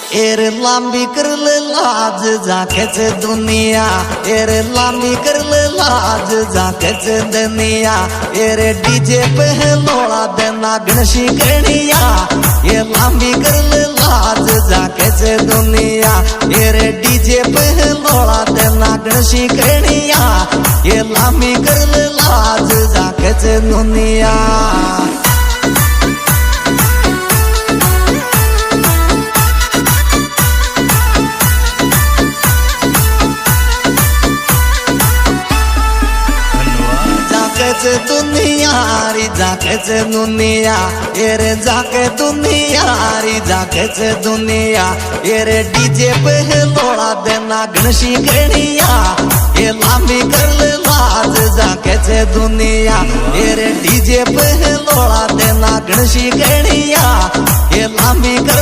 एर लांबी करल लाज जाकेच दुनिया, एर लांबी करल लाज जाकेच दुनिया। एर डीजे पे लोड़ा देना गणशी करणिया, ये लांबी करल लाज जाकेच दुनिया। एर डीजे पे लोड़ा देना गणशी करणिया, ये लांबी करल लाज जाकेच दुनिया। दुनिया री जाकेच दुनिया, एरे जाके दुनिया री जाकेच दुनिया। एरे डीजे पे लोड़ा देना गणशी करणिया, ये लांबी करल लाज जाकेच दुनिया। एरे डीजे पे लोड़ा देना गणशी करणिया, ये लांबी करल